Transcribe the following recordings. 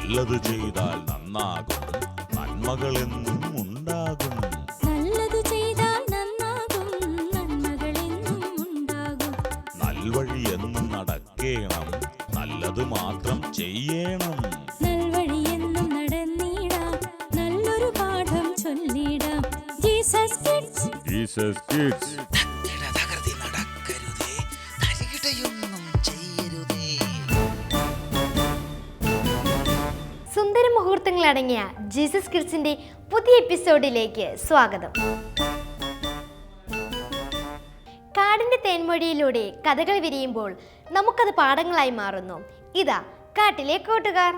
നല്ലത് ചെയ്താൽ നന്നാകും, നന്മകളെന്നും ഉണ്ടാകും. നല്ലത് ചെയ്താൽ നന്നാകും, നന്മകളെന്നും ഉണ്ടാകും. നൽവഴി എന്നും നടക്കേണം, നല്ലത് മാത്രം ചെയ്യണം. നൽവഴി എന്നും നടന്നിടാം, നല്ലൊരു പാഠം ചൊല്ലിടാം. Jesus kids, Jesus kids. സുന്ദര മുഹൂർത്തങ്ങളടങ്ങിയ ജീസസ് കിഡ്സിന്റെ പുതിയ എപ്പിസോഡിലേക്ക് സ്വാഗതം. കാടിന്റെ തേൻമൊഴിയിലൂടെ കഥകൾ വിരിയുമ്പോൾ നമുക്കത് പാഠങ്ങളായി മാറുന്നു. ഇതാ കാട്ടിലെ കൂട്ടുകാർ.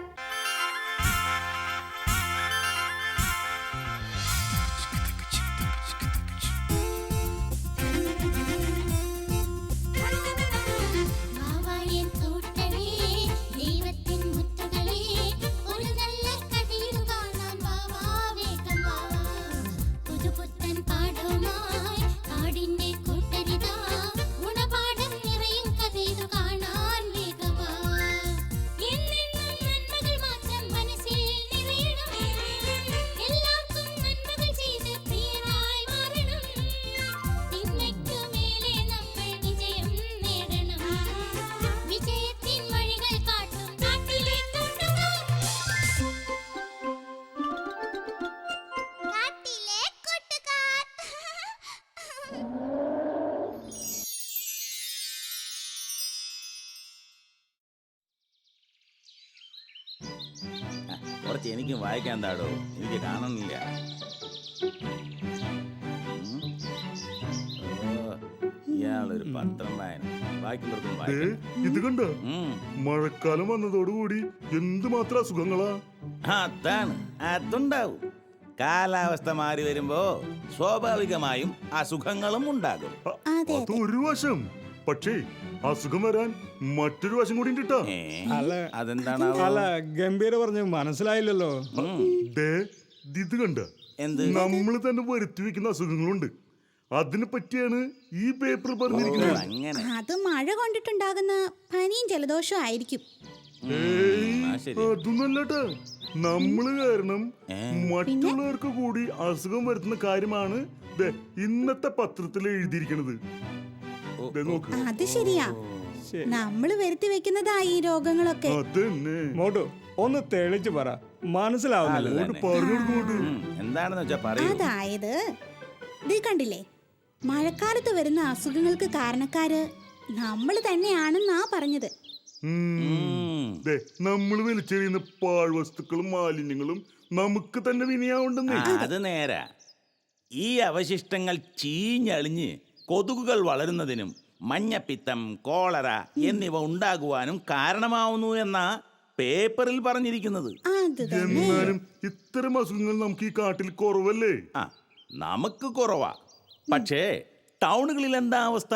കുറച്ച് എനിക്കും വായിക്കാൻ താടോ, എനിക്ക് കാണുന്നില്ല. ഇയാളൊരു പത്രം വായന ഇത് കണ്ട മഴക്കാലം വന്നതോടുകൂടി എന്തുമാത്രം അസുഖങ്ങളാ. അതാണ്, അതുണ്ടാവും. കാലാവസ്ഥ മാറി വരുമ്പോ സ്വാഭാവികമായും അസുഖങ്ങളും ഉണ്ടാകും. അത് ഒരു വശം. പക്ഷേ അസുഖം വരാൻ മറ്റൊരു വശം കൂടി ഉണ്ടിട്ടാ. അതെന്താണ്? അല്ല, ഗംഭീര പറഞ്ഞു മനസ്സിലായില്ലല്ലോ. ഇത് കണ്ട, എന്ത്? നമ്മള് തന്നെ വരുത്തി വെക്കുന്ന അസുഖങ്ങളുണ്ട്. അതിനെ പറ്റിയാണ് ഈ പേപ്പർ പറഞ്ഞിരിക്കുന്നത്. അങ്ങനെ അത് മഴ കൊണ്ടിട്ടുണ്ടാകുന്ന പനിയും ജലദോഷവും ആയിരിക്കും. അതൊന്നല്ലട്ടാ, നമ്മള് കാരണം മറ്റുള്ളവർക്ക് കൂടി അസുഖം വരുത്തുന്ന കാര്യമാണ് ഇന്നത്തെ പത്രത്തിൽ എഴുതിയിരിക്കുന്നത്. അത് ശരിയാ, നമ്മള് വരുത്തി വെക്കുന്നതാ ഈ രോഗങ്ങളൊക്കെ. മോട്ടു ഒന്ന് തെളിച്ചു പറ, മനസ്സിലാവുന്നില്ല. എന്താണെന്ന് വെച്ചാ പറയൂ. അതായത് ഇത് കണ്ടില്ലേ, മഴക്കാലത്ത് വരുന്ന അസുഖങ്ങൾക്ക് കാരണക്കാര് നമ്മള് തന്നെയാണെന്നാ പറഞ്ഞത്. നമ്മള് വലിച്ചെറിയുന്ന പാഴ്വസ്തുക്കളും മാലിന്യങ്ങളും നമുക്ക് തന്നെ വിനിയാവുണ്ടെന്ന്. അത് നേരാ. ഈ അവശിഷ്ടങ്ങൾ ചീഞ്ഞളിഞ്ഞ് കൊതുകുകൾ വളരുന്നതിനും മഞ്ഞപ്പിത്തം, കോളറ എന്നിവ ഉണ്ടാകുവാനും കാരണമാവുന്നു എന്നാ പേപ്പറിൽ പറഞ്ഞിരിക്കുന്നത്. എന്നാലും ഇത്തരം അസുഖങ്ങൾ നമുക്ക് ഈ കാട്ടിൽ കുറവല്ലേ? നമുക്ക് കുറവാ. പക്ഷേ ടൗണുകളിൽ എന്താ അവസ്ഥ?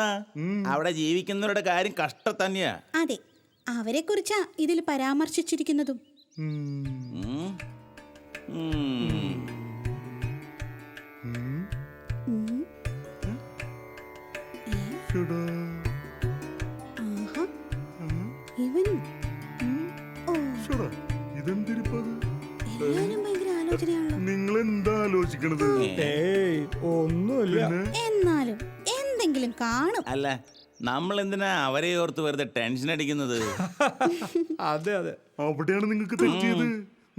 അവിടെ ജീവിക്കുന്നവരുടെ കാര്യം കഷ്ടം തന്നെയാ. അതെ, അവരെ കുറിച്ചാ ഇതിൽ പരാമർശിച്ചിരിക്കുന്നതും. ഇവനും നിങ്ങൾ എന്താ ആലോചിക്കണത്? ഒന്നുമില്ല. എന്നാലും എന്തെങ്കിലും കാണും. അല്ല, നമ്മൾ എന്തിനാ അവരെ ഓർത്ത് വെറുതെ ടെൻഷൻ അടിക്കുന്നത്? അതെ അതെ, അവിടെയാണ് നിങ്ങൾക്ക് തെറ്റിയത്.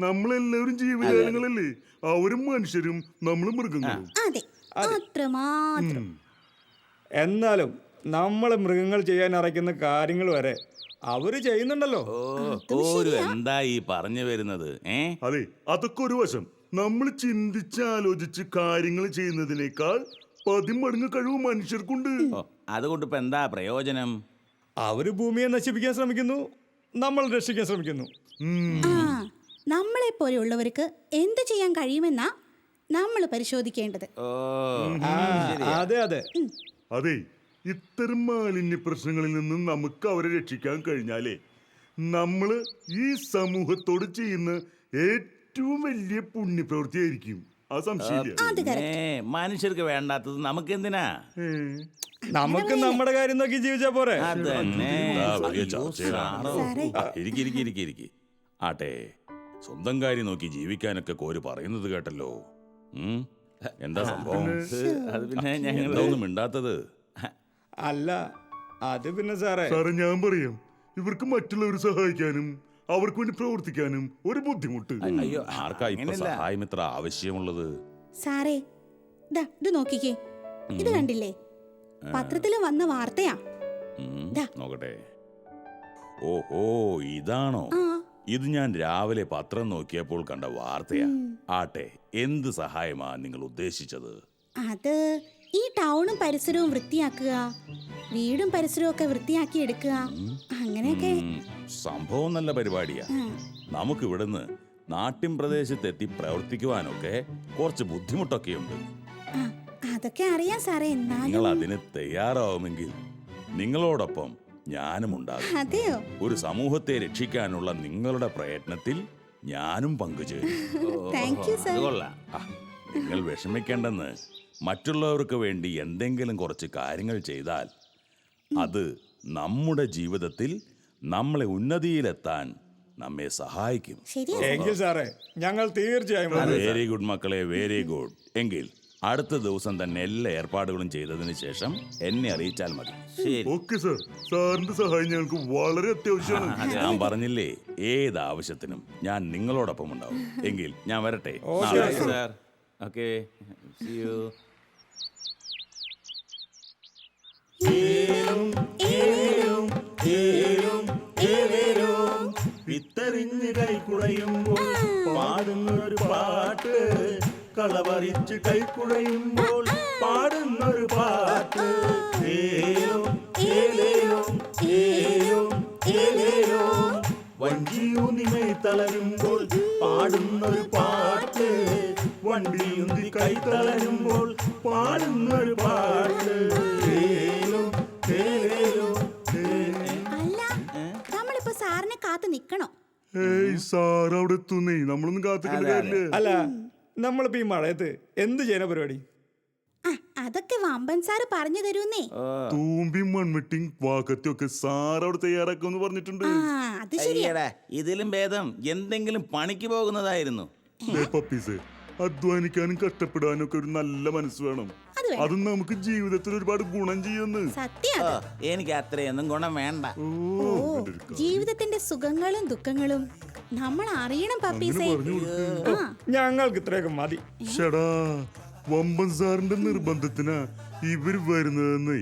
നമ്മളെല്ലാവരും ജീവജാലങ്ങളല്ലേ, അവരും മനുഷ്യരും നമ്മളും മൃഗങ്ങളും. അതെ, അത്രമാത്രം. എന്നാലും നമ്മള് മൃഗങ്ങൾ ചെയ്യാൻ അറയ്ക്കുന്ന കാര്യങ്ങൾ വരെ അവര് ചെയ്യുന്നുണ്ടല്ലോ. എന്താ ഈ പറഞ്ഞു വരുന്നത്? അതെ, അതൊക്കെ ഒരു വശം. നമ്മൾ ചിന്തിച്ചാലോചിച്ച് കാര്യങ്ങൾ ചെയ്യുന്നതിനേക്കാൾ 10 മടങ്ങ് കഴിവ് മനുഷ്യർക്കുണ്ട്. അതുകൊണ്ട് ഇപ്പൊ എന്താ പ്രയോജനം? അവര് ഭൂമിയെ നശിപ്പിക്കാൻ ശ്രമിക്കുന്നു, നമ്മൾ രക്ഷിക്കാൻ ശ്രമിക്കുന്നു. നമ്മളെ പോലെയുള്ളവർക്ക് എന്ത് ചെയ്യാൻ കഴിയുമെന്നാ നമ്മൾ പരിശോധിക്കേണ്ടത്. അതെ അതെ അതെ, ഇത്തരം മാലിന്യ പ്രശ്നങ്ങളിൽ നിന്നും നമുക്ക് അവരെ രക്ഷിക്കാൻ കഴിഞ്ഞാലേ നമ്മള് ഈ സമൂഹത്തോട് ചെയ്യുന്ന ഏറ്റവും വലിയ പുണ്യപ്രവൃത്തിയായിരിക്കും. ആ സംശയമില്ല. മനുഷ്യർക്ക് വേണ്ടാത്തത് നമുക്ക് എന്തിനാ? നമുക്ക് നമ്മുടെ കാര്യം നോക്കി ജീവിച്ചാ പോരെ. ഇരിക്കി ആട്ടെ, സ്വന്തം കാര്യം നോക്കി ജീവിക്കാനൊക്കെ കോര് പറയുന്നത് കേട്ടല്ലോ. എന്താ സംഭവം? അത് പിന്നെ ഞങ്ങൾ എന്താ ഒന്നും മിണ്ടാത്തത്? അല്ല അത് പിന്നെ സാറേ സാറേ ഞാൻ പറയാം, ഇവർക്ക് മറ്റുള്ളവരെ സഹായിക്കാനും അവർക്ക് വേണ്ടി പ്രവർത്തിക്കാനും ഒരു ബുദ്ധിമുട്ട്. അയ്യോ ആർക്കാ ഇപ്പൊ അങ്ങനെയല്ല. സഹായം ഇത്ര ആവശ്യമുള്ളത്? സാറേ ദാ ഇത് നോക്കിക്കേ, ഇത് കണ്ടില്ലേ? പത്രത്തില് വന്ന വാർത്തയാ. ദാ. നോക്കട്ടെ. ഓ ഇതാണോ? ആ ഇത് ഞാൻ രാവിലെ പത്രം നോക്കിയപ്പോൾ കണ്ട വാർത്തയാ. ആട്ടെ, എന്ത് സഹായമാ നിങ്ങൾ ഉദ്ദേശിച്ചത്? അത് ഈ ടൗണും പരിസരവും വൃത്തിയാക്കുക, വീടും പരിസരവും ഒക്കെ വൃത്തിയാക്കി എടുക്കുക, അങ്ങനെയൊക്കെ. സംഭവം നല്ല പരിപാടിയാ. നമുക്ക് ഇവിടുന്ന് നാട്ടിൻ പ്രദേശത്തെത്തി പ്രവർത്തിക്കുവാനൊക്കെ കുറച്ച് ബുദ്ധിമുട്ടൊക്കെയുണ്ട്. ആ, അതൊക്കെ അറിയാം സാറേ. നിങ്ങൾ എന്നാലും അതിന് തയ്യാറാവുമെങ്കിൽ നിങ്ങളോടൊപ്പം ഞാനും ഉണ്ടാകും. അതെയോ? ഒരു സമൂഹത്തെ രക്ഷിക്കാനുള്ള നിങ്ങളുടെ പ്രയത്നത്തിൽ ഞാനും പങ്കുചേരും. താങ്ക് യു അത് സാർ. കൊള്ളാം. ആ, നിങ്ങൾ വിഷമിക്കേണ്ടെന്ന്. മറ്റുള്ളവർക്ക് വേണ്ടി എന്തെങ്കിലും കുറച്ച് കാര്യങ്ങൾ ചെയ്താൽ അത് നമ്മുടെ ജീവിതത്തിൽ നമ്മളെ ഉന്നതിയിലെത്താൻ നമ്മെ സഹായിക്കും. ശരിയാ. എങ്കിൽ സാറേ ഞങ്ങൾ തീർച്ചയായും വരും. വെരി ഗുഡ് മക്കളെ, വെരി ഗുഡ്. എങ്കിൽ അടുത്ത ദിവസം തന്നെ എല്ലാ ഏർപ്പാടുകളും ചെയ്തതിന് ശേഷം എന്നെ അറിയിച്ചാൽ മതി. ശരി. ഓക്കെ സാർ, സാറിന്റെ സഹായം ഞങ്ങൾക്ക് വളരെ അത്യാവശ്യമാണ്. ഞാൻ പറഞ്ഞില്ലേ, ഏത് ആവശ്യത്തിനും ഞാൻ നിങ്ങളോടൊപ്പം ഉണ്ടാവും. എങ്കിൽ ഞാൻ വരട്ടെ. ഓക്കേ. നാളെ ശരി, സാർ. Okay, see you. വിത്തെറിഞ്ഞ് കൈക്കുടയുമ്പോൾ പാടുന്നൊരു പാട്ട്, കളപറിച്ച് കൈക്കുടയുമ്പോൾ പാടുന്നൊരു പാട്ട്. ഏലോ ഏലേലോ ഏലോ ഏലേലോ, വഞ്ചിയൂന്നിമേ തളരുമ്പോൾ പാടുന്നൊരു പാട്ട്, വണ്ടിയുന്തി കൈ തളരുമ്പോൾ പാടുന്നൊരു പാട്ട്. ഏലോ ഏലേലോ അല്ല, നമ്മളിപ്പോ സാറിനെ കാത്തു നിക്കണോ? ഏയ് സാർ അവിടെ എത്തുന്നേ, നമ്മളൊന്നും കാത്തിക്കേണ്ട കാര്യമില്ല. അല്ല നമ്മളിപ്പോ ഈ മഴയത്ത് എന്ത് ചെയ്യുന്ന പരിപാടി? ആ, അതൊക്കെ വമ്പൻ സാറ് പറഞ്ഞു തരൂന്നേ. തൂമ്പിയും മൺവെട്ടിയും വാക്കത്തിയും ഒക്കെ സാർ അവിടെ തയ്യാറാക്കുമെന്ന് പറഞ്ഞിട്ടുണ്ട്. ആ, അത് ശരിയാ. അയ്യടാ, ഇതിലും ഭേദം എന്തെങ്കിലും പണിക്ക് പോകുന്നതായിരുന്നു. പപ്പീസ്, അധ്വാനിക്കാനും കഷ്ടപ്പെടാനും ഒക്കെ ഒരു നല്ല മനസ്സ് വേണം. അത് വേണം. അതും നമുക്ക് ജീവിതത്തിൽ ഒരുപാട് ഗുണം ചെയ്യുന്നു. സത്യം ഓ, അത്. എനിക്ക് അത്രയൊന്നും ഗുണം വേണ്ട. ഓ, ഓ, എൻ്റെ ഒരു കാര്യം. ജീവിതത്തിന്റെ സുഖങ്ങളും ദുഃഖങ്ങളും നമ്മൾ അറിയണം പപ്പീസേ. പറഞ്ഞു കൊടുക്ക്. ആ, ഞങ്ങൾക്ക് ഇത്രയൊക്കെ മതി. ഷടാ, വമ്പൻ സാറിന്റെ നിർബന്ധത്തിനാ ഇവർ വരുന്നതെന്ന്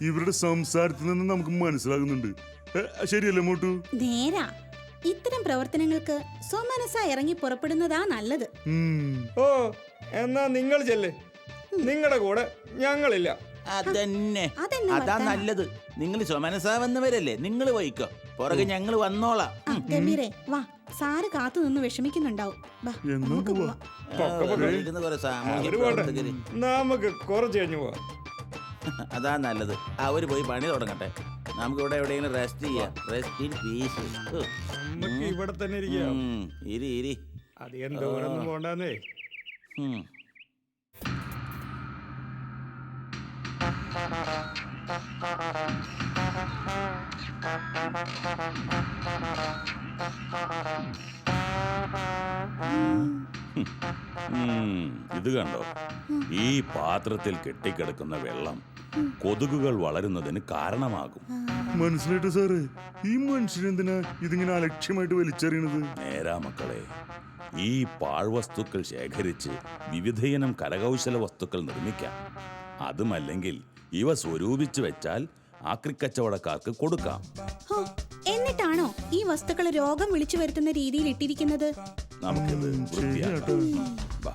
ഇവരുടെ സംസാരത്തിൽ നിന്ന് നമുക്ക് മനസ്സിലാകുന്നുണ്ട്. ശരിയല്ലേ മോട്ടു? നേരാ. ഇത്തരം പ്രവർത്തനങ്ങൾക്ക് സ്വമനസ ഇറങ്ങി പുറപ്പെടുന്നതാ നല്ലത്. ഓ എന്നാ നിങ്ങൾ ചെല്ല്, നിങ്ങളുടെ കൂടെ ഞങ്ങളില്ല. അതന്നെ, അതെന്നെ അതാ വർത്താനം. നല്ലത്. നിങ്ങൾ സ്വമനസാ വന്നവരല്ലേ, നിങ്ങൾ പോയിക്കോ. പുറകെ ഞങ്ങൾ വന്നോളാം. ആ, ഗംഭീരേ വാ, സാറ് കാത്തു നിന്ന് വിഷമിക്കുന്നുണ്ടാവും. വാ, എന്നാ നമുക്ക് പോവാ. പോവാം. ഇരുന്ന് കുറെ സാമൂഹ്യ അവര് പോട്ടെ, പ്രവർത്തകര്. നമുക്ക് കുറച്ച് കഴിഞ്ഞു പോവാം. അതാ നല്ലത്. അവര് പോയി പണി തുടങ്ങട്ടെ. നമുക്ക് ഇവിടെ എവിടെയെങ്കിലും റെസ്റ്റ് ചെയ്യാം. Rest in peace. നമുക്ക് ഇവിടെ തന്നെ ഇരിക്കാം. ഇരി ഇരി. അധികം ദൂരൊന്നും പോണ്ടെന്നേ. ഉം. ഇത് കണ്ടോ? ഈ പാത്രത്തിൽ കെട്ടിക്കിടക്കുന്ന വെള്ളം കൊതുകുകൾ വളരുന്നതിന് കാരണമാകും. മനസ്സിലായിട്ട് സാറ്, ഈ മനുഷ്യനെന്തിനാ ഇതിങ്ങനെ അലക്ഷ്യമായിട്ട് വലിച്ചെറിയണത്? നേരാ മക്കളെ, ഈ പാഴ്വസ്തുക്കൾ ശേഖരിച്ച് വിവിധയിനം കരകൗശല വസ്തുക്കൾ നിർമ്മിക്കാം. അതുമല്ലെങ്കിൽ ഇവ സ്വരൂപിച്ചു വെച്ചാൽ ആക്രിക്കച്ചവടക്കാർക്ക് കൊടുക്കാം. ഹോ, എന്നിട്ടാണോ ഈ വസ്തുക്കൾ രോഗം വിളിച്ചു വരുത്തുന്ന രീതിയിൽ ഇട്ടിരിക്കുന്നത്? നമുക്കിത് വൃത്തിയാക്കാം. വാ.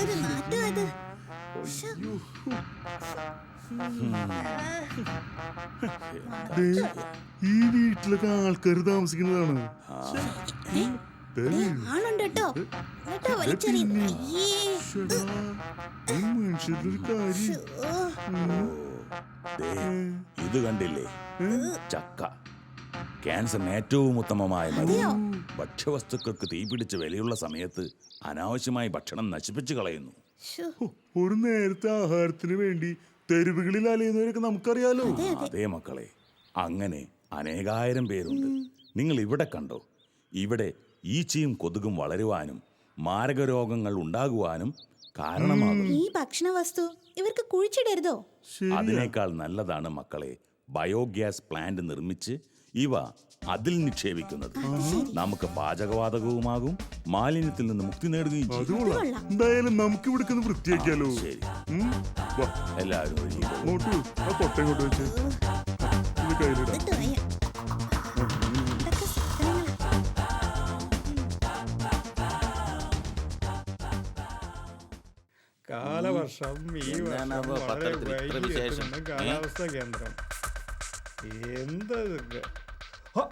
ഒരു നാറ്റം അത്. ശ്ശോ. ദേ, ഈ വീട്ടിലൊക്കെ ആൾക്കാർ താമസിക്കുന്നതാണ്. ദേ, ആളുണ്ട് കേട്ടോ. കേട്ടോ വലിച്ചെറിയുന്നു. അയ്യേ. ശ്ശെടാ, ഈ മനുഷ്യരുടെ ഒരു കാര്യം. ദേ, ഇത് കണ്ടില്ലേ? ചക്ക. ക്യാൻസറിന് ഏറ്റവും ഉത്തമമായ മരുന്ന്. ഭക്ഷ്യവസ്തുക്കൾക്ക് തീപിടിച്ച് വിലയുള്ള സമയത്ത് അനാവശ്യമായി ഭക്ഷണം നശിപ്പിച്ചു കളയുന്നു. ശ്ശോ. ഒരു നേരത്തെ ആഹാരത്തിന് വേണ്ടി തെരുവുകളിൽ അലയുന്നവരൊക്കെ നമുക്കറിയാലോ. അതേ മക്കളെ, അങ്ങനെ അനേകായിരം പേരുണ്ട്. നിങ്ങൾ ഇവിടെ കണ്ടോ? ഇവിടെ ഈച്ചയും കൊതുകും വളരുവാനും മാരകരോഗങ്ങൾ ഉണ്ടാകുവാനും കാരണമാകും. ഈ ഭക്ഷണ വസ്തു ഇവർക്ക് കുഴിച്ചിടരുതോ? അതിനേക്കാൾ നല്ലതാണ് മക്കളെ ബയോഗ്യാസ് പ്ലാന്റ് നിർമ്മിച്ച് ഇവ അതിൽ നിക്ഷേപിക്കുന്നത്. നമുക്ക് പാചകവാതകവുമാകും, മാലിന്യത്തിൽ നിന്ന് മുക്തി നേടുകയും ചെയ്യും. അതുകൊള്ളാം. എന്തായാലും നമുക്ക് ഇവിടെ നിന്ന് വൃത്തിയാക്കിയാലോ? ശരി, വാ, എല്ലാവരും ഒരുങ്ങിക്കോ. മോട്ടു ആ കൊട്ട ഇങ്ങോട്ട് വെച്ച് ഇത് കയ്യിലിടാം. ഇത് വയ്യ. ഇതൊക്കെ സാധനങ്ങളാ. കാലവർഷം ഈ വർഷം എന്താണാവോ വളരെ പത്രത്തിൽ ഇത്ര വൈകി വിശേഷം? എത്തുന്ന കാലാവസ്ഥാ കേന്ദ്രം. എന്താ ഇതൊക്കെ? ഹ,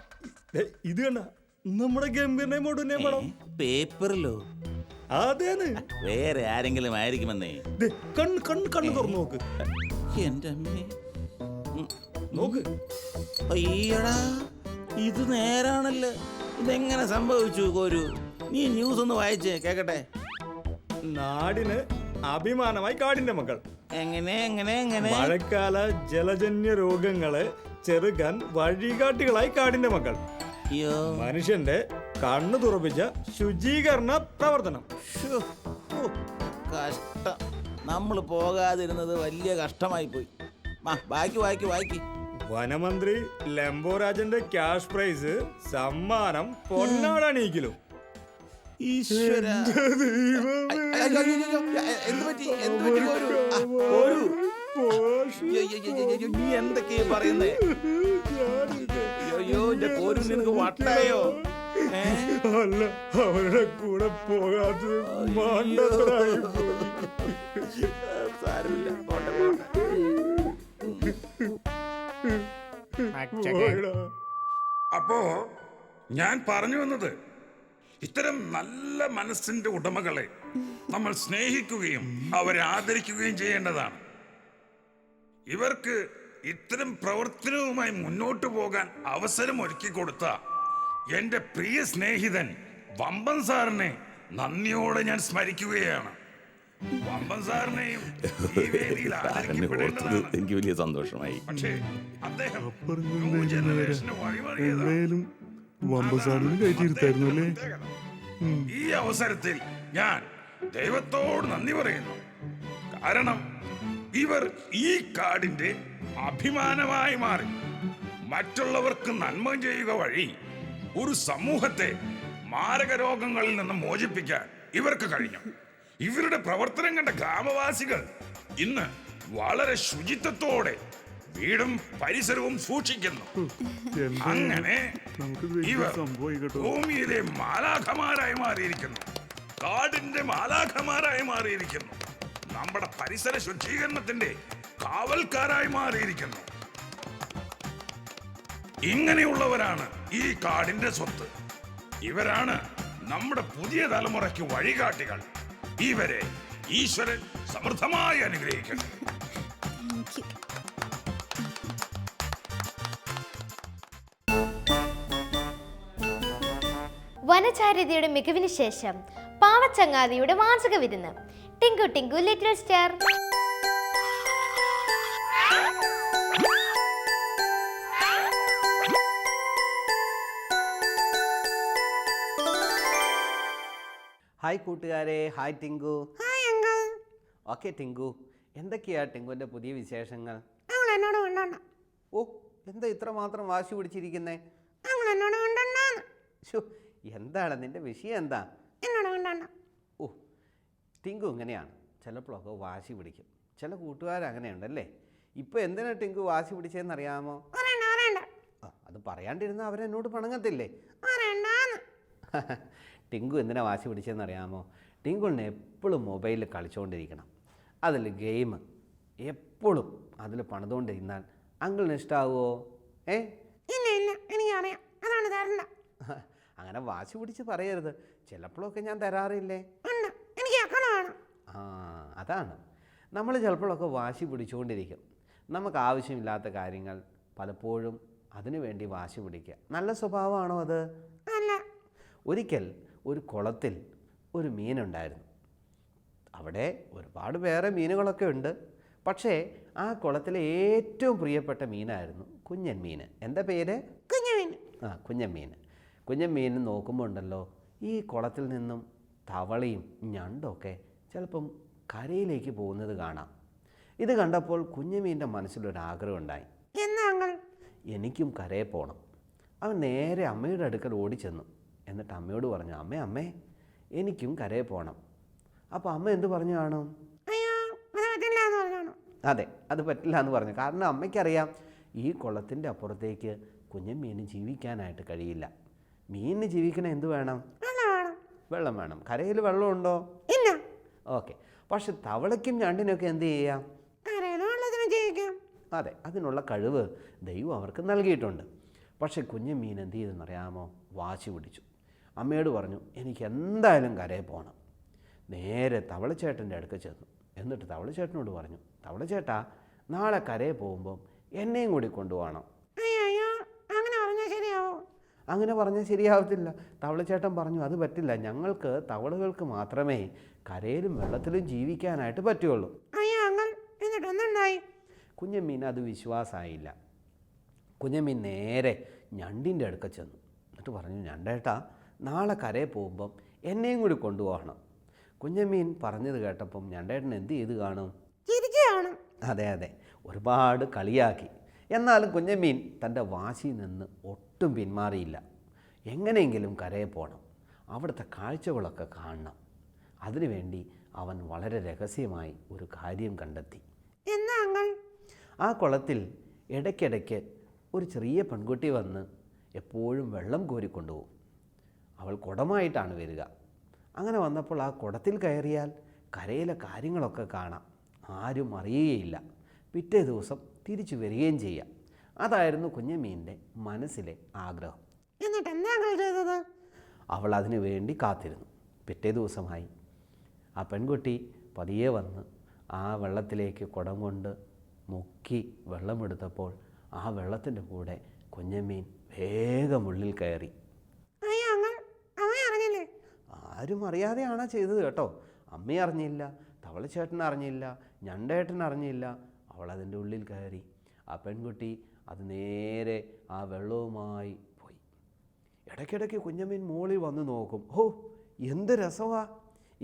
ദേ, ഇത് കണ്ട നമ്മുടെ ഗംഭീരനെ മോടുനെ പടം. പേപ്പറിലോ? അതേന്ന്. വേറെ ആരെങ്കിലും ആയിരിക്കുമെന്നേ. ദേ, കണ്ണ് കണ്ണ് കണ്ണ് തുറന്നു നോക്ക്. എന്റെ അമ്മേ. നോക്ക്. അയ്യടാ, ഇത് നേരാണല്ലോ. ഇതെങ്ങനെ സംഭവിച്ചു കോരു? നീ ന്യൂസ് ഒന്ന് വായിച്ചേ കേക്കട്ടെ. നാടിന് അഭിമാനമായി കാടിന്റെ മക്കൾ. എങ്ങനെ എങ്ങനെ എങ്ങനെ? മഴക്കാല ജലജന്യ രോഗങ്ങളെ ചെറുക്കാൻ വഴികാട്ടികളായി കാടിന്റെ മക്കൾ. അയ്യോ, മനുഷ്യന്റെ കണ്ണു തുറപ്പിച്ച ശുചീകരണ പ്രവർത്തനം. ശ്ശോ, ഓ, കഷ്ടം. നമ്മൾ പോകാതിരുന്നത് വലിയ കഷ്ടമായി പോയി. ബാക്കി വനമന്ത്രി ലംബോരാജന്റെ ക്യാഷ് പ്രൈസ് സമ്മാനം പൊന്നാടണിയിക്കലും. ഈശ്വര, എന്ത് പറ്റി കോരു? നീ എന്തൊക്കെയാ പറയുന്നേ? അയ്യോ, എന്റെ കോരു നിനക്ക് വട്ടായോ? അല്ല, അവരുടെ കൂടെ പോകാത്തത് മണ്ടത്തരായി പോയി. സാരമില്ല, പോട്ടെ പോട്ടെ. പോയെടാ. അപ്പോ ഞാൻ പറഞ്ഞു വന്നത്, ഇത്തരം നല്ല മനസ്സിന്റെ ഉടമകളെ നമ്മൾ സ്നേഹിക്കുകയും അവരെ ആദരിക്കുകയും ചെയ്യേണ്ടതാണ്. ഇവർക്ക് ഇത്തരം പ്രവർത്തനവുമായി മുന്നോട്ടു പോകാൻ അവസരം ഒരുക്കി കൊടുത്ത എന്റെ പ്രിയ സ്നേഹിതൻ വമ്പൻ സാറിനെ നന്ദിയോടെ ഞാൻ സ്മരിക്കുകയാണ്. വമ്പൻ സാറിനെയും ഈ വേദിയിൽ ഓർത്തത് ആദരിക്കപ്പെടേണ്ടതാണ്. എനിക്ക് വലിയ സന്തോഷമായി. പക്ഷേ അദ്ദേഹം പറഞ്ഞെന്താ ന്യൂ ഇതിന് ജനറേഷന് വഴിമാറിയതാണ്. എന്തായാലും വമ്പസാറിന് കയറ്റിയിരുത്തായിരുന്നു അല്ലേ? ഈ അവസരത്തിൽ ഞാൻ ദൈവത്തോട് നന്ദി പറയുന്നു. കാരണം ഇവർ ഈ കാടിന്റെ അഭിമാനമായി മാറി. മറ്റുള്ളവർക്ക് നന്മ ചെയ്യുക വഴി ഒരു സമൂഹത്തെ മാരക രോഗങ്ങളിൽ നിന്ന് മോചിപ്പിക്കാൻ ഇവർക്ക് കഴിഞ്ഞു. ഇവരുടെ പ്രവർത്തനം കണ്ട ഗ്രാമവാസികൾ ഇന്ന് വളരെ ശുചിത്വത്തോടെ വീടും പരിസരവും സൂക്ഷിക്കുന്നു. അങ്ങനെ നമുക്ക് വലിയ ഇവർ സംഭവമായി കേട്ടോ. ഭൂമിയിലെ മാലാഖമാരായി മാറിയിരിക്കുന്നു. കാടിന്റെ മാലാഖമാരായി മാറിയിരിക്കുന്നു. നമ്മുടെ പരിസര ശുചീകരണത്തിന്റെ കാവൽക്കാരായി മാറിയിരിക്കുന്നു. ഇങ്ങനെയുള്ളവരാണ് ഈ കാടിന്റെ സ്വത്ത്. ഇവരാണ് നമ്മുടെ പുതിയ തലമുറയ്ക്ക് വഴികാട്ടികൾ. ഇവരെ ഈശ്വരൻ സമൃദ്ധമായി അനുഗ്രഹിക്കട്ടെ. Thank you. വനചാരിതയുടെ മികവിന് ശേഷം പാവച്ചങ്ങാതിയുടെ വാചക വിരുന്ന്. Tinku Tinku little star. Hi കൂട്ടുകാരെ, ഹായ് ടിങ്കു. ഓക്കെ ടിങ്കു, എന്തൊക്കെയാ ടിങ്കുവിൻ്റെ പുതിയ വിശേഷങ്ങൾ? ഓ, എന്താ ഇത്ര മാത്രം വാശി പിടിച്ചിരിക്കുന്നേ? ശോ, എന്താണ് നിന്റെ വിഷയം? എന്താ? ഓ, ടിങ്കു ഇങ്ങനെയാണ്, ചിലപ്പോഴൊക്കെ വാശി പിടിക്കും. ചില കൂട്ടുകാരങ്ങനെയുണ്ടല്ലേ. ഇപ്പോൾ എന്തിനാ ടിങ്കു വാശി പിടിച്ചതെന്നറിയാമോ? അത് അത് പറയാണ്ടിരുന്ന അവരെന്നോട് പിണങ്ങത്തില്ലേ? ടിങ്കു എന്തിനാ വാശി പിടിച്ചതെന്നറിയാമോ? ടിങ്കുളിനെ എപ്പോഴും മൊബൈലിൽ കളിച്ചുകൊണ്ടിരിക്കണം. അതിൽ ഗെയിം എപ്പോഴും അതിൽ പണിതുകൊണ്ടിരുന്നാൽ അങ്കിളിന് ഇഷ്ടമാവുമോ? ഇല്ല ഇല്ല, എനിക്കറിയാം, അതാണ് തരണ്ട. അങ്ങനെ വാശി പിടിച്ച് പറയരുത്. ചിലപ്പോഴൊക്കെ ഞാൻ തരാറില്ലേ? എനിക്ക് അക്കണ വേണം. അതാണ്, നമ്മൾ ചിലപ്പോഴൊക്കെ വാശി പിടിച്ചുകൊണ്ടിരിക്കും. നമുക്ക് ആവശ്യമില്ലാത്ത കാര്യങ്ങൾ പലപ്പോഴും അതിനു വേണ്ടി വാശി പിടിക്കുക നല്ല സ്വഭാവമാണോ അത്? അല്ല. ഒരിക്കൽ ഒരു കുളത്തിൽ ഒരു മീനുണ്ടായിരുന്നു. അവിടെ ഒരുപാട് വേറെ മീനുകളൊക്കെ ഉണ്ട്. പക്ഷേ ആ കുളത്തിലെ ഏറ്റവും പ്രിയപ്പെട്ട മീനായിരുന്നു കുഞ്ഞൻ മീൻ. എന്താ പേര്? കുഞ്ഞമീൻ. കുഞ്ഞൻ മീൻ. കുഞ്ഞൻ മീൻ നോക്കുമ്പോൾ ഉണ്ടല്ലോ, ഈ കുളത്തിൽ നിന്നും തവളയും ഞണ്ടൊക്കെ ചിലപ്പം കരയിലേക്ക് പോകുന്നത് കാണാം. ഇത് കണ്ടപ്പോൾ കുഞ്ഞമീൻ്റെ മനസ്സിലൊരാഗ്രഹം ഉണ്ടായി. എന്നാ അങ്ങൾ? എനിക്കും കരയിൽ പോകണം. അവൻ നേരെ അമ്മയുടെ അടുക്കൽ ഓടിച്ചെന്നു. എന്നിട്ട് അമ്മയോട് പറഞ്ഞു, അമ്മേ എനിക്കും കരയിൽ പോകണം. അപ്പോൾ അമ്മ എന്ത് പറഞ്ഞു കാണും? അതെ, അത് പറ്റില്ല എന്ന് പറഞ്ഞു. കാരണം അമ്മയ്ക്കറിയാം ഈ കുളത്തിൻ്റെ അപ്പുറത്തേക്ക് കുഞ്ഞമീന് ജീവിക്കാനായിട്ട് കഴിയില്ല. മീനിന് ജീവിക്കണ എന്ത് വേണം? വെള്ളം വേണം. കരയിൽ വെള്ളമുണ്ടോ? ഇല്ല. ഓക്കെ. പക്ഷെ തവളയ്ക്കും ഞണ്ടിനൊക്കെ എന്ത് ചെയ്യാം? ജീവിക്കാം. അതെ, അതിനുള്ള കഴിവ് ദൈവം അവർക്ക് നൽകിയിട്ടുണ്ട്. പക്ഷെ കുഞ്ഞമീൻ എന്ത് ചെയ്തെന്നറിയാമോ? വാശി പിടിച്ചു. അമ്മയോട് പറഞ്ഞു, എനിക്ക് എന്തായാലും കരയിൽ പോകണം. നേരെ തവളച്ചേട്ടൻ്റെ അടുക്കൽ ചെന്നു. എന്നിട്ട് തവളച്ചേട്ടനോട് പറഞ്ഞു, തവളച്ചേട്ടാ, നാളെ കരയിൽ പോകുമ്പം എന്നെയും കൂടി കൊണ്ടുപോകണം. അങ്ങനെ പറഞ്ഞാൽ ശരിയാവത്തില്ല. തവളച്ചേട്ടൻ പറഞ്ഞു, അത് പറ്റില്ല, ഞങ്ങൾക്ക് തവളകൾക്ക് മാത്രമേ കരയിലും വെള്ളത്തിലും ജീവിക്കാനായിട്ട് പറ്റുള്ളൂ. കുഞ്ഞമീൻ അത് വിശ്വാസമായില്ല. കുഞ്ഞമീൻ നേരെ ഞണ്ടിൻ്റെ അടുക്കൽ ചെന്നു. എന്നിട്ട് പറഞ്ഞു, ഞണ്ടേട്ടാ, നാളെ കരയിൽ പോകുമ്പം എന്നെയും കൂടി കൊണ്ടുപോകണം. കുഞ്ഞമീൻ പറഞ്ഞത് കേട്ടപ്പം ഞണ്ടേട്ടൻ എന്ത് ചെയ്ത് കാണും? അതെ, ഒരുപാട് കളിയാക്കി. എന്നാലും കുഞ്ഞമീൻ തൻ്റെ വാശിയിൽ നിന്ന് ഒട്ടും പിന്മാറിയില്ല. എങ്ങനെയെങ്കിലും കരയിൽ പോകണം, അവിടുത്തെ കാഴ്ചകളൊക്കെ കാണണം. അതിനുവേണ്ടി അവൻ വളരെ രഹസ്യമായി ഒരു കാര്യം കണ്ടെത്തി. ആ കുളത്തിൽ ഇടയ്ക്കിടയ്ക്ക് ഒരു ചെറിയ പെൺകുട്ടി വന്ന് എപ്പോഴും വെള്ളം കോരിക്കൊണ്ടുപോകും. അവൾ കുടമായിട്ടാണ് വരിക. അങ്ങനെ വന്നപ്പോൾ ആ കുടത്തിൽ കയറിയാൽ കരയിലെ കാര്യങ്ങളൊക്കെ കാണാം, ആരും അറിയുകയില്ല. പിറ്റേ ദിവസം തിരിച്ചു വരികയും ചെയ്യാം. അതായിരുന്നു കുഞ്ഞമീൻ്റെ മനസ്സിലെ ആഗ്രഹം. അവൾ അതിനു വേണ്ടി കാത്തിരുന്നു. പിറ്റേ ദിവസമായി. ആ പെൺകുട്ടി പതിയെ വന്ന് ആ വെള്ളത്തിലേക്ക് കുടം കൊണ്ട് മുക്കി വെള്ളമെടുത്തപ്പോൾ ആ വെള്ളത്തിൻ്റെ കൂടെ കുഞ്ഞമീൻ വേഗം ഉള്ളിൽ കയറി. ആരും അറിയാതെയാണ് ചെയ്തത് കേട്ടോ. അമ്മ അറിഞ്ഞില്ല, തവളച്ചേട്ടൻ അറിഞ്ഞില്ല, ഞണ്ടേട്ടൻ അറിഞ്ഞില്ല. അവൾ അതിൻ്റെ ഉള്ളിൽ കയറി. ആ പെൺകുട്ടി അത് നേരെ ആ വെള്ളവുമായി പോയി. ഇടയ്ക്കിടയ്ക്ക് കുഞ്ഞമീൻ മോളിൽ വന്ന് നോക്കും. എന്ത് രസമാ!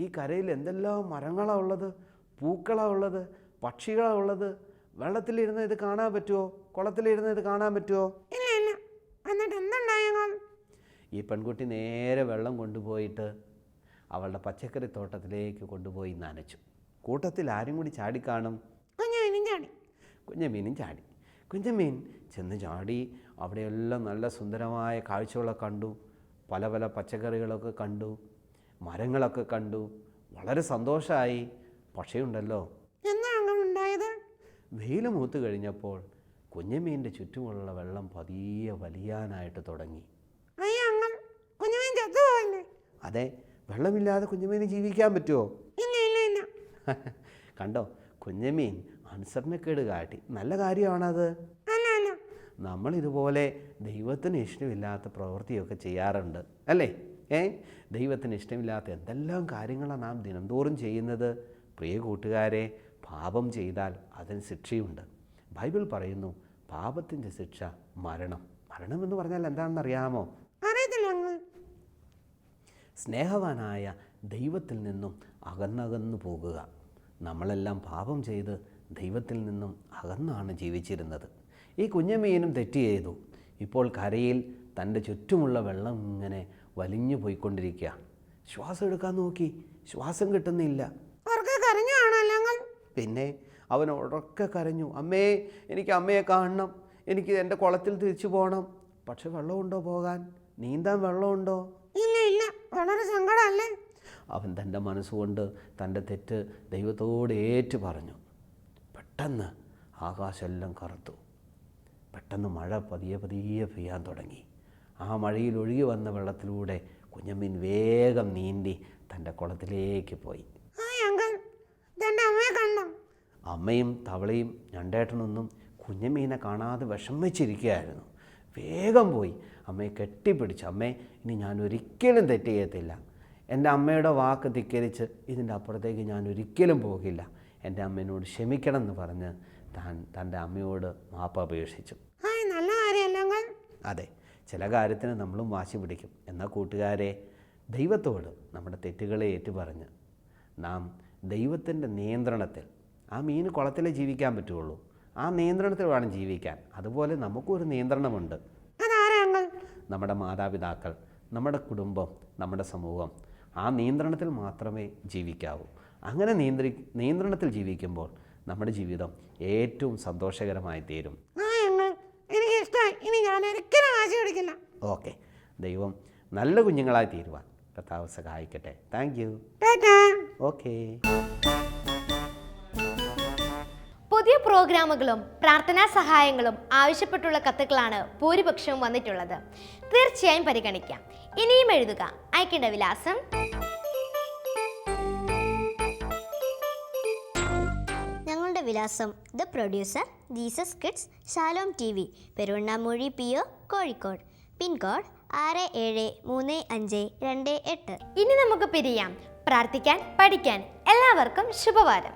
ഈ കരയിൽ എന്തെല്ലാം മരങ്ങളാണ് ഉള്ളത്, പൂക്കളാണ് ഉള്ളത്, പക്ഷികളാണ് ഉള്ളത്. വെള്ളത്തിലിരുന്ന് ഇത് കാണാൻ പറ്റുമോ? കുളത്തിലിരുന്ന് ഇത് കാണാൻ പറ്റുമോ? ഈ പെൺകുട്ടി നേരെ വെള്ളം കൊണ്ടുപോയിട്ട് അവളുടെ പച്ചക്കറി തോട്ടത്തിലേക്ക് കൊണ്ടുപോയി നനച്ചു. കൂട്ടത്തിൽ ആരും കൂടി ചാടിക്കാണും? കുഞ്ഞമീനും ചാടി. കുഞ്ഞമീൻ ചെന്ന് ചാടി. അവിടെയെല്ലാം നല്ല സുന്ദരമായ കാഴ്ചകളൊക്കെ കണ്ടു. പല പല പച്ചക്കറികളൊക്കെ കണ്ടു, മരങ്ങളൊക്കെ കണ്ടു. വളരെ സന്തോഷമായി. പക്ഷേ ഉണ്ടല്ലോ, വെയിൽ മൂത്ത് കഴിഞ്ഞപ്പോൾ കുഞ്ഞമീൻ്റെ ചുറ്റുമുള്ള വെള്ളം പതിയെ വലിയാനായിട്ട് തുടങ്ങി. അതെ, വെള്ളമില്ലാതെ കുഞ്ഞമീന് ജീവിക്കാൻ പറ്റുമോ? കണ്ടോ, കുഞ്ഞമീൻ അനുസരണക്കേട് കാട്ടി. നല്ല കാര്യമാണത്. നമ്മളിതുപോലെ ദൈവത്തിന് ഇഷ്ടമില്ലാത്ത പ്രവൃത്തിയൊക്കെ ചെയ്യാറുണ്ട് അല്ലേ? ദൈവത്തിന് ഇഷ്ടമില്ലാത്ത എന്തെല്ലാം കാര്യങ്ങളാണ് നാം ദിനംതോറും ചെയ്യുന്നത്. പ്രിയ കൂട്ടുകാരെ, പാപം ചെയ്താൽ അതിന് ശിക്ഷയുണ്ട്. ബൈബിൾ പറയുന്നു, പാപത്തിൻ്റെ ശിക്ഷ മരണം. മരണം എന്ന് പറഞ്ഞാൽ എന്താണെന്നറിയാമോ? സ്നേഹവാനായ ദൈവത്തിൽ നിന്നും അകന്നകന്നു പോകുക. നമ്മളെല്ലാം പാപം ചെയ്ത് ദൈവത്തിൽ നിന്നും അകന്നാണ് ജീവിച്ചിരുന്നത്. ഈ കുഞ്ഞമീനും തെറ്റ് ചെയ്തു. ഇപ്പോൾ കരയിൽ തൻ്റെ ചുറ്റുമുള്ള വെള്ളം ഇങ്ങനെ വലിഞ്ഞു പോയിക്കൊണ്ടിരിക്കുക. ശ്വാസം എടുക്കാൻ നോക്കി, ശ്വാസം കിട്ടുന്നില്ല. പിന്നെ അവൻ ഉറക്കെ കരഞ്ഞു, അമ്മേ, എനിക്ക് അമ്മയെ കാണണം, എനിക്ക് എൻ്റെ കുളത്തിൽ തിരിച്ചു പോകണം. പക്ഷെ വെള്ളമുണ്ടോ പോകാൻ? നീന്താൻ വെള്ളമുണ്ടോ? ഇല്ല ഇല്ല, വളരെ സങ്കടമല്ലേ? അവൻ തൻ്റെ മനസ്സുകൊണ്ട് തൻ്റെ തെറ്റ് ദൈവത്തോട് ഏറ്റു പറഞ്ഞു. പെട്ടെന്ന് ആകാശമെല്ലാം കറുത്തു. പെട്ടെന്ന് മഴ പതിയെ പതിയെ പെയ്യാൻ തുടങ്ങി. ആ മഴയിൽ ഒഴുകി വന്ന വെള്ളത്തിലൂടെ കുഞ്ഞമ്മീൻ വേഗം നീന്തി തൻ്റെ കുളത്തിലേക്ക് പോയി. അമ്മയും തവളയും ഞണ്ടേട്ടനൊന്നും കുഞ്ഞമ്മീനെ കാണാതെ വിഷമിച്ചിരിക്കുകയായിരുന്നു. വേഗം പോയി അമ്മയെ കെട്ടിപ്പിടിച്ച്, അമ്മേ, ഇനി ഞാൻ ഒരിക്കലും തെറ്റ് ചെയ്യത്തില്ല. എൻ്റെ അമ്മയുടെ വാക്ക് ധിക്കരിച്ച് ഇതിൻ്റെ അപ്പുറത്തേക്ക് ഞാൻ ഒരിക്കലും പോകില്ല. എൻ്റെ അമ്മേനോട് ക്ഷമിക്കണം എന്ന് പറഞ്ഞ് തൻ്റെ അമ്മയോട് മാപ്പ് അപേക്ഷിച്ചു. നല്ല കാര്യമല്ല. അതെ, ചില കാര്യത്തിന് നമ്മളും വാശി പിടിക്കും. എന്നാൽ കൂട്ടുകാരെ, ദൈവത്തോട് നമ്മുടെ തെറ്റുകളെ ഏറ്റുപറഞ്ഞ് നാം ദൈവത്തിൻ്റെ നിയന്ത്രണത്തിൽ, ആ മീൻ കുളത്തിലേ ജീവിക്കാൻ പറ്റുള്ളൂ, ആ നിയന്ത്രണത്തിൽ വേണം ജീവിക്കാൻ. അതുപോലെ നമുക്കൊരു നിയന്ത്രണമുണ്ട്. നമ്മുടെ മാതാപിതാക്കൾ, നമ്മുടെ കുടുംബം, നമ്മുടെ സമൂഹം, ആ നിയന്ത്രണത്തിൽ മാത്രമേ ജീവിക്കാവൂ. അങ്ങനെ നിയന്ത്രണത്തിൽ ജീവിക്കുമ്പോൾ നമ്മുടെ ജീവിതം ഏറ്റവും സന്തോഷകരമായി തീരും. ഓക്കെ, ദൈവം നല്ല കുഞ്ഞുങ്ങളായി തീരുവാൻ കർത്താവ് സഹായിക്കട്ടെ. Thank you. ഓക്കെ. പുതിയ പ്രോഗ്രാമുകളും പ്രാർത്ഥനാ സഹായങ്ങളും ആവശ്യപ്പെട്ടുള്ള കത്തുകളാണ് ഭൂരിപക്ഷവും വന്നിട്ടുള്ളത്. തീർച്ചയായും പരിഗണിക്കാം. ഇനിയും എഴുതുക. അയക്കേണ്ട വിലാസം: ഞങ്ങളുടെ വിലാസം: the producer, Jesus kids, Shalom TV, Peruvannamuzhi PO, Kozhikode. Pin code 673528. ഇനി നമുക്ക് പിരിയാം. പ്രാർത്ഥിക്കാൻ, പഠിക്കാൻ. എല്ലാവർക്കും ശുഭവാരം.